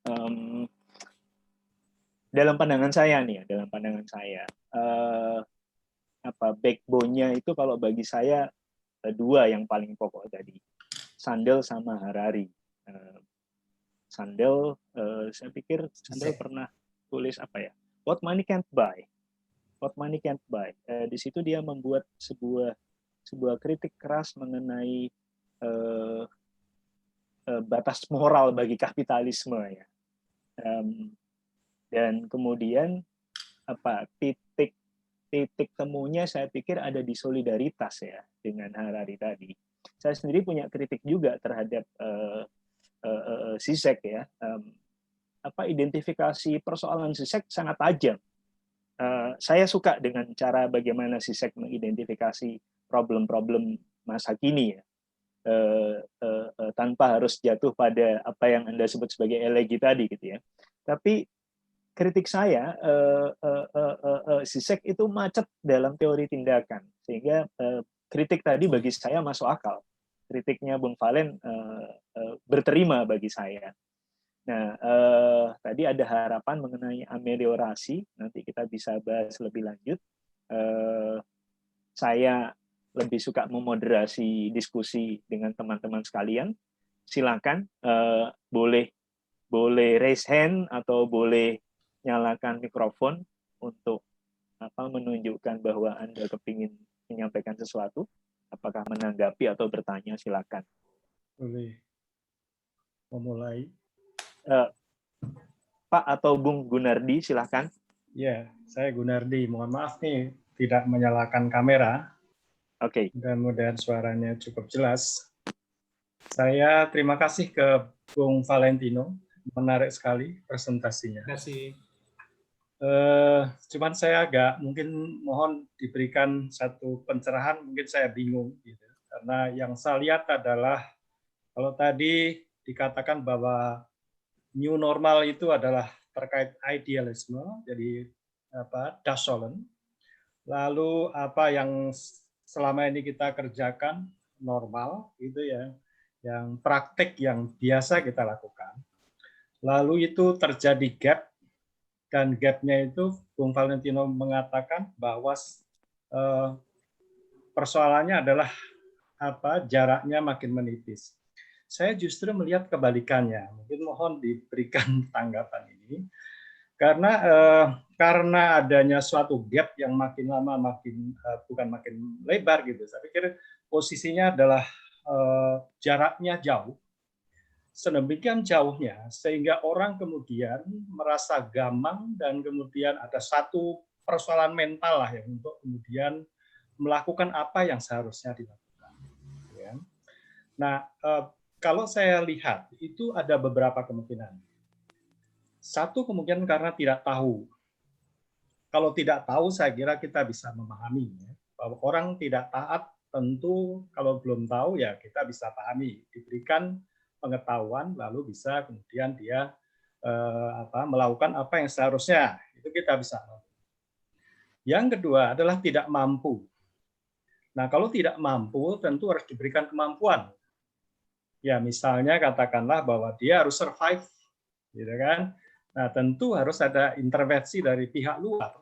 Um, dalam pandangan saya nih ya, dalam pandangan saya, backbone-nya itu kalau bagi saya dua yang paling pokok tadi, Sandel sama Harari. Sandel, saya pikir Sandel pernah tulis apa ya? What Money Can't Buy. What Money Can't Buy. Di situ dia membuat sebuah kritik keras mengenai batas moral bagi kapitalisme ya. Dan kemudian titik temunya saya pikir ada di solidaritas ya dengan Harari tadi. Saya sendiri punya kritik juga terhadap Zizek ya. Identifikasi persoalan Zizek sangat tajam. Saya suka dengan cara bagaimana Zizek mengidentifikasi problem-problem masa kini ya. Tanpa harus jatuh pada apa yang Anda sebut sebagai elegi tadi gitu ya. Tapi kritik saya, Zizek itu macet dalam teori tindakan, sehingga kritik tadi bagi saya masuk akal. Kritiknya Bung Valen berterima bagi saya. Nah, tadi ada harapan mengenai ameliorasi, nanti kita bisa bahas lebih lanjut. Saya lebih suka memoderasi diskusi dengan teman-teman sekalian. Silakan, boleh raise hand atau boleh nyalakan mikrofon untuk menunjukkan bahwa Anda kepingin menyampaikan sesuatu. Apakah menanggapi atau bertanya, silakan. Boleh memulai. Pak atau Bung Gunardi, silakan. Ya, saya Gunardi. Mohon maaf nih, tidak menyalakan kamera. Oke. Mudah-mudahan suaranya cukup jelas. Saya terima kasih ke Bung Valentino. Menarik sekali presentasinya. Terima kasih. Cuman saya agak mungkin mohon diberikan satu pencerahan, mungkin saya bingung gitu. Karena yang saya lihat adalah kalau tadi dikatakan bahwa new normal itu adalah terkait idealisme, jadi Das Sollen. Lalu apa yang selama ini kita kerjakan normal itu ya, yang praktek yang biasa kita lakukan. Lalu itu terjadi gap, dan gap-nya itu Bung Valentino mengatakan bahwa persoalannya adalah jaraknya makin menipis. Saya justru melihat kebalikannya. Mungkin mohon diberikan tanggapan ini. Karena adanya suatu gap yang makin lama bukan makin lebar gitu. Saya pikir posisinya adalah jaraknya jauh. Sedemikian jauhnya sehingga orang kemudian merasa gamang dan kemudian ada satu persoalan mental lah ya untuk kemudian melakukan apa yang seharusnya dilakukan. Ya. Nah, kalau saya lihat itu ada beberapa kemungkinan. Satu kemungkinan karena tidak tahu. Kalau tidak tahu saya kira kita bisa memahami ya, bahwa orang tidak taat tentu kalau belum tahu ya kita bisa pahami, diberikan pengetahuan lalu bisa kemudian dia melakukan apa yang seharusnya, itu kita bisa. Yang kedua adalah tidak mampu. Nah, kalau tidak mampu tentu harus diberikan kemampuan. Ya, misalnya katakanlah bahwa dia harus survive, gitu kan? Nah, tentu harus ada intervensi dari pihak luar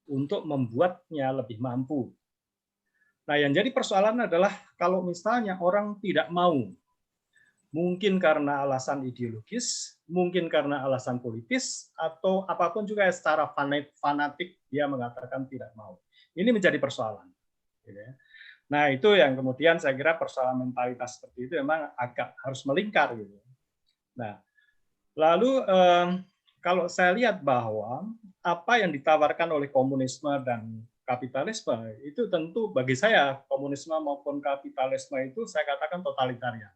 untuk membuatnya lebih mampu. Nah, yang jadi persoalan adalah kalau misalnya orang tidak mau, mungkin karena alasan ideologis, mungkin karena alasan politis, atau apapun juga secara fanatik dia mengatakan tidak mau. Ini menjadi persoalan. Nah, itu yang kemudian saya kira persoalan mentalitas seperti itu memang agak harus melingkar. Gitu. Nah, lalu kalau saya lihat bahwa apa yang ditawarkan oleh komunisme dan kapitalisme, itu tentu bagi saya komunisme maupun kapitalisme itu saya katakan totalitarian.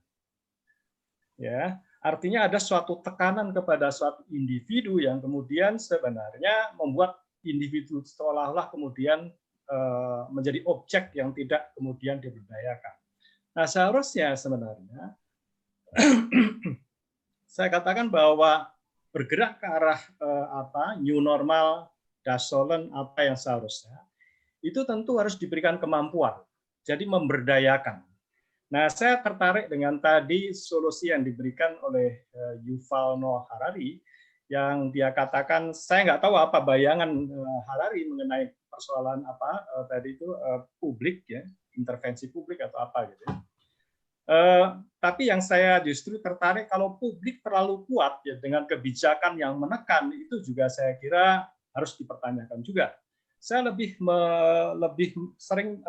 Ya, artinya ada suatu tekanan kepada suatu individu yang kemudian sebenarnya membuat individu seolah-olah kemudian menjadi objek yang tidak kemudian diberdayakan. Nah, seharusnya sebenarnya saya katakan bahwa bergerak ke arah new normal, Das Sollen, apa yang seharusnya itu tentu harus diberikan kemampuan. Jadi memberdayakan. Nah, saya tertarik dengan tadi solusi yang diberikan oleh Yuval Noah Harari, yang dia katakan, saya nggak tahu apa bayangan Harari mengenai persoalan apa tadi itu publik ya, intervensi publik atau apa gitu. Tapi yang saya justru tertarik kalau publik terlalu kuat ya dengan kebijakan yang menekan itu juga saya kira harus dipertanyakan juga. Saya lebih sering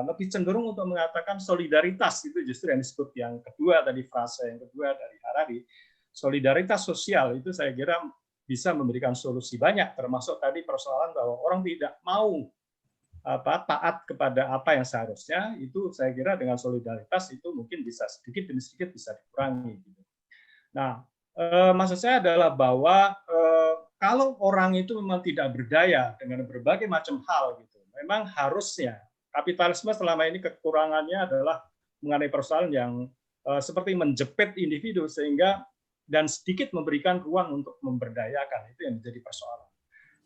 lebih cenderung untuk mengatakan solidaritas itu justru yang disebut yang kedua tadi, frase yang kedua dari Harari, solidaritas sosial itu saya kira bisa memberikan solusi banyak, termasuk tadi persoalan bahwa orang tidak mau taat kepada apa yang seharusnya, itu saya kira dengan solidaritas itu mungkin bisa sedikit demi sedikit bisa dikurangi. Nah, maksud saya adalah bahwa kalau orang itu memang tidak berdaya dengan berbagai macam hal gitu, memang harusnya kapitalisme selama ini kekurangannya adalah mengenai persoalan yang seperti menjepit individu sehingga dan sedikit memberikan ruang untuk memberdayakan, itu yang menjadi persoalan.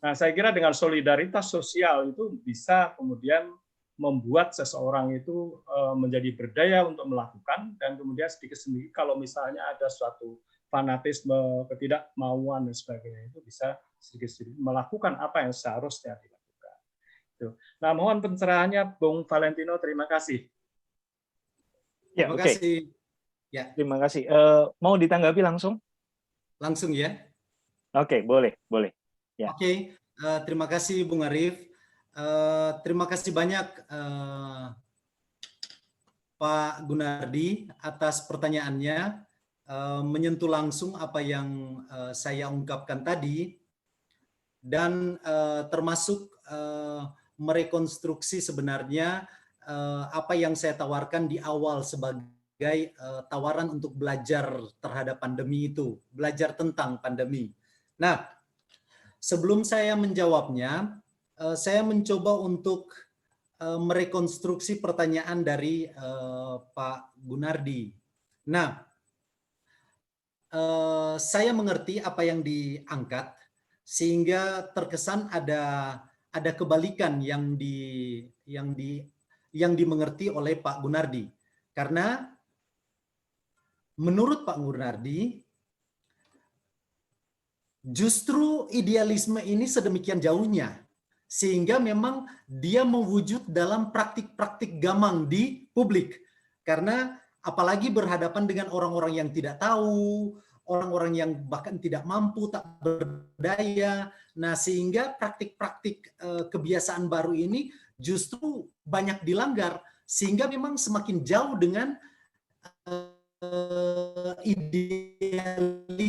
Nah, saya kira dengan solidaritas sosial itu bisa kemudian membuat seseorang itu menjadi berdaya untuk melakukan, dan kemudian sedikit-sedikit kalau misalnya ada suatu fanatisme, ketidakmauan dan sebagainya itu bisa sedikit-sedikit melakukan apa yang seharusnya dilakukan. Nah, mohon pencerahannya, Bung Valentino. Terima kasih. Ya, terima oke. kasih. Ya, Terima kasih. Mau ditanggapi langsung? langsung ya. Oke, boleh, boleh. Ya. Oke, terima kasih Bung Arif. Terima kasih banyak Pak Gunardi atas pertanyaannya. Menyentuh langsung apa yang saya ungkapkan tadi, dan termasuk merekonstruksi sebenarnya apa yang saya tawarkan di awal sebagai tawaran untuk belajar terhadap pandemi itu, belajar tentang pandemi. Nah, sebelum saya menjawabnya, saya mencoba untuk merekonstruksi pertanyaan dari Pak Gunardi. Nah, saya mengerti apa yang diangkat, sehingga terkesan ada kebalikan yang dimengerti oleh Pak Gunardi. Karena menurut Pak Gunardi, justru idealisme ini sedemikian jauhnya, sehingga memang dia mewujud dalam praktik-praktik gamang di publik. Karena apalagi berhadapan dengan orang-orang yang tidak tahu, orang-orang yang bahkan tidak mampu, tak berdaya. Nah, sehingga praktik-praktik kebiasaan baru ini justru banyak dilanggar, sehingga memang semakin jauh dengan idealisme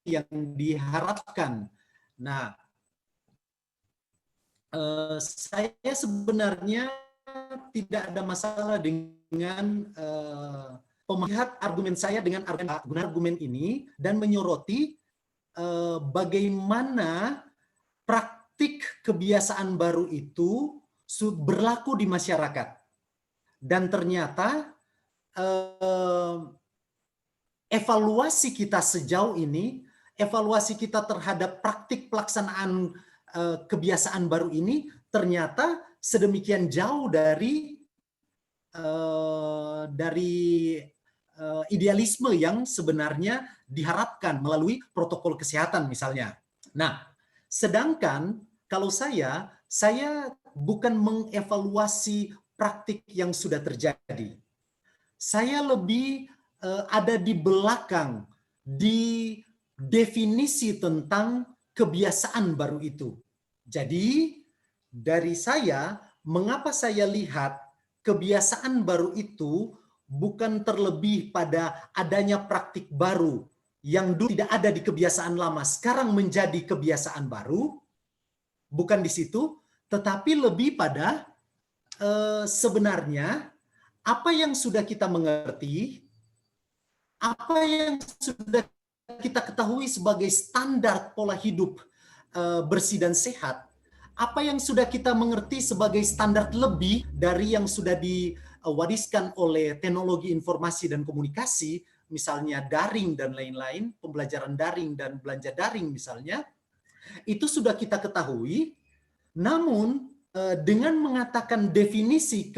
yang diharapkan. Nah, saya sebenarnya tidak ada masalah dengan melihat argumen saya dengan argumen ini dan menyoroti bagaimana praktik kebiasaan baru itu berlaku di masyarakat. Dan ternyata evaluasi kita sejauh ini, evaluasi kita terhadap praktik pelaksanaan kebiasaan baru ini ternyata sedemikian jauh dari idealisme yang sebenarnya diharapkan melalui protokol kesehatan misalnya. Nah, sedangkan kalau saya bukan mengevaluasi praktik yang sudah terjadi. Saya lebih ada di belakang, di definisi tentang kebiasaan baru itu. Jadi, dari saya, mengapa saya lihat kebiasaan baru itu bukan terlebih pada adanya praktik baru yang dulu tidak ada di kebiasaan lama, sekarang menjadi kebiasaan baru, bukan di situ, tetapi lebih pada sebenarnya apa yang sudah kita mengerti, apa yang sudah kita ketahui sebagai standar pola hidup bersih dan sehat, apa yang sudah kita mengerti sebagai standar lebih dari yang sudah diwariskan oleh teknologi informasi dan komunikasi, misalnya daring dan lain-lain, pembelajaran daring dan belanja daring misalnya, itu sudah kita ketahui. Namun dengan mengatakan definisi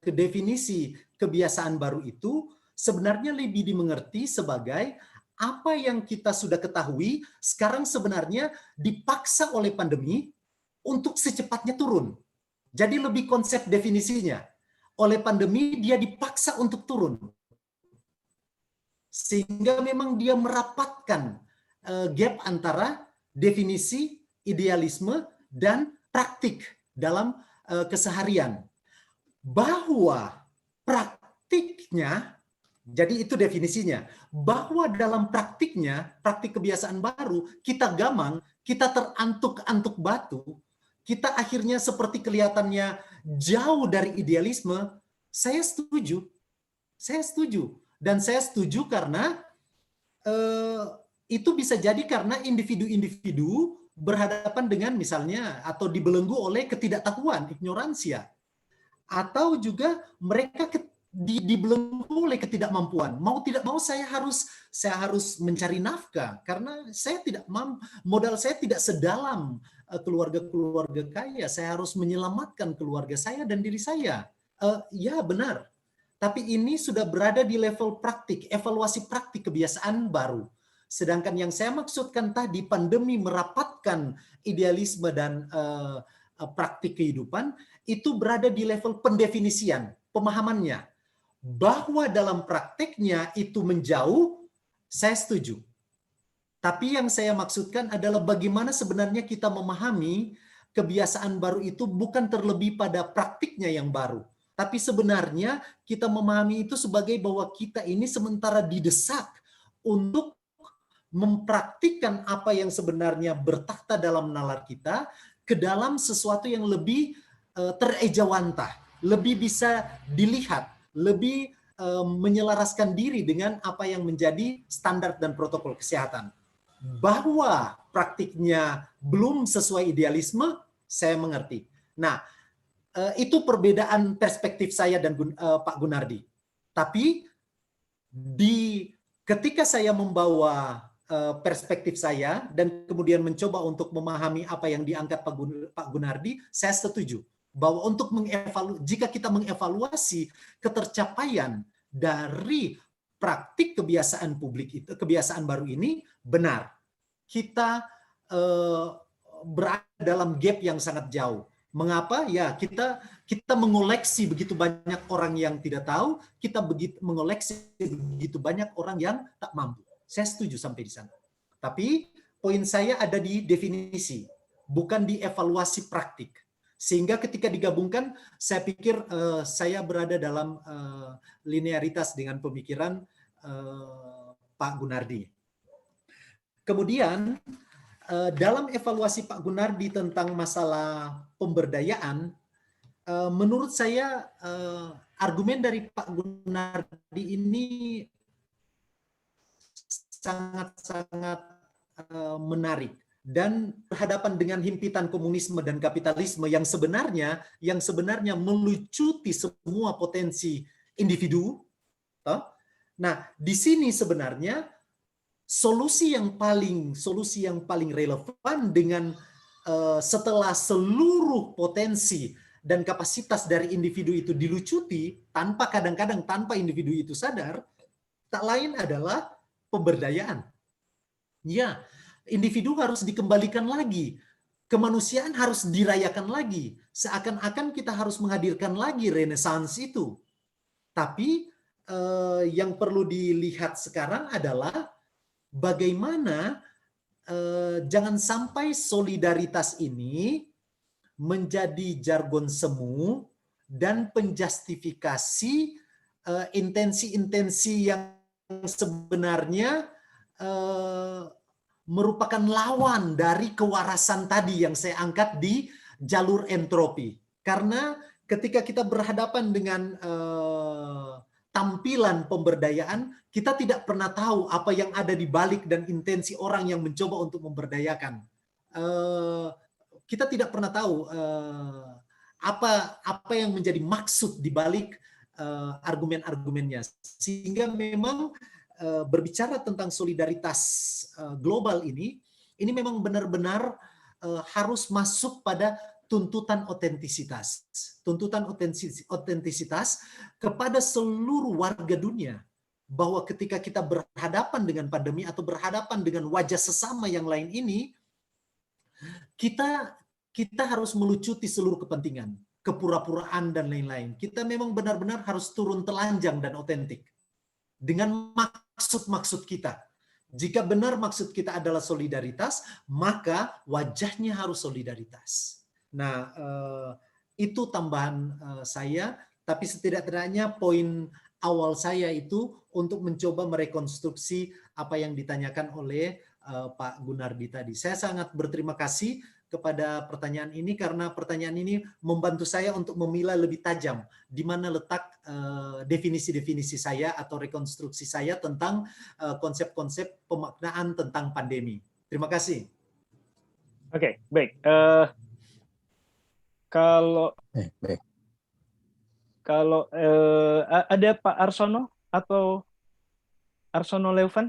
ke definisi kebiasaan baru itu sebenarnya lebih dimengerti sebagai apa yang kita sudah ketahui sekarang sebenarnya dipaksa oleh pandemi untuk secepatnya turun. Jadi lebih konsep definisinya. Oleh pandemi dia dipaksa untuk turun. Sehingga memang dia merapatkan gap antara definisi, idealisme, dan praktik dalam keseharian. Bahwa praktiknya, jadi itu definisinya, bahwa dalam praktiknya, praktik kebiasaan baru, kita gamang, kita terantuk-antuk batu, kita akhirnya seperti kelihatannya jauh dari idealisme, saya setuju. Saya setuju. Dan saya setuju karena itu bisa jadi karena individu-individu berhadapan dengan misalnya atau dibelenggu oleh ketidaktahuan, ignoransia. Atau juga mereka dibelenggu oleh ketidakmampuan. Mau tidak mau saya harus mencari nafkah karena saya tidak modal saya tidak sedalam keluarga-keluarga kaya. Saya harus menyelamatkan keluarga saya dan diri saya. Ya benar. Tapi ini sudah berada di level praktik, evaluasi praktik kebiasaan baru. Sedangkan yang saya maksudkan tadi, pandemi merapatkan idealisme dan praktik kehidupan, itu berada di level pendefinisian, pemahamannya. Bahwa dalam prakteknya itu menjauh, saya setuju. Tapi yang saya maksudkan adalah bagaimana sebenarnya kita memahami kebiasaan baru itu bukan terlebih pada praktiknya yang baru. Tapi sebenarnya kita memahami itu sebagai bahwa kita ini sementara didesak untuk mempraktikkan apa yang sebenarnya bertakhta dalam nalar kita ke dalam sesuatu yang lebih terejawantah, lebih bisa dilihat, lebih menyelaraskan diri dengan apa yang menjadi standar dan protokol kesehatan. Bahwa praktiknya belum sesuai idealisme, saya mengerti. Nah, itu perbedaan perspektif saya dan Pak Gunardi. Tapi ketika saya membawa perspektif saya dan kemudian mencoba untuk memahami apa yang diangkat Pak Gunardi, saya setuju bahwa untuk jika kita mengevaluasi ketercapaian dari praktik kebiasaan publik itu, kebiasaan baru ini, benar kita berada dalam gap yang sangat jauh. Mengapa? Ya, kita mengoleksi begitu banyak orang yang tidak tahu, kita mengoleksi begitu banyak orang yang tak mampu. Saya setuju sampai di sana. Tapi poin saya ada di definisi, bukan di evaluasi praktik. Sehingga ketika digabungkan, saya pikir saya berada dalam linearitas dengan pemikiran Pak Gunardi. Kemudian dalam evaluasi Pak Gunardi tentang masalah pemberdayaan, menurut saya argumen dari Pak Gunardi ini sangat-sangat menarik dan berhadapan dengan himpitan komunisme dan kapitalisme yang sebenarnya melucuti semua potensi individu. Nah, di sini sebenarnya solusi yang paling relevan dengan setelah seluruh potensi dan kapasitas dari individu itu dilucuti kadang-kadang tanpa individu itu sadar, tak lain adalah pemberdayaan. Ya, individu harus dikembalikan lagi, kemanusiaan harus dirayakan lagi, seakan-akan kita harus menghadirkan lagi renaissance itu. Tapi yang perlu dilihat sekarang adalah bagaimana jangan sampai solidaritas ini menjadi jargon semu dan penjustifikasi intensi-intensi yang sebenarnya merupakan lawan dari kewarasan tadi yang saya angkat di jalur entropi. Karena ketika kita berhadapan dengan tampilan pemberdayaan, kita tidak pernah tahu apa yang ada di balik dan intensi orang yang mencoba untuk memberdayakan. Kita tidak pernah tahu apa yang menjadi maksud di balik argumen-argumennya. Sehingga memang berbicara tentang solidaritas global ini memang benar-benar harus masuk pada tuntutan otentisitas. Tuntutan otentisitas kepada seluruh warga dunia. Bahwa ketika kita berhadapan dengan pandemi atau berhadapan dengan wajah sesama yang lain ini, kita harus melucuti seluruh kepentingan, kepura-puraan dan lain-lain. Kita memang benar-benar harus turun telanjang dan otentik dengan maksud-maksud kita. Jika benar maksud kita adalah solidaritas, maka wajahnya harus solidaritas. Nah, itu tambahan saya, tapi setidak-tidaknya poin awal saya itu untuk mencoba merekonstruksi apa yang ditanyakan oleh Pak Gunardi tadi. Saya sangat berterima kasih kepada pertanyaan ini karena pertanyaan ini membantu saya untuk memilah lebih tajam di mana letak definisi-definisi saya atau rekonstruksi saya tentang konsep-konsep pemaknaan tentang pandemi. Terima kasih. Oke, baik. Kalau ada Pak Arsono atau Arsono Leuven?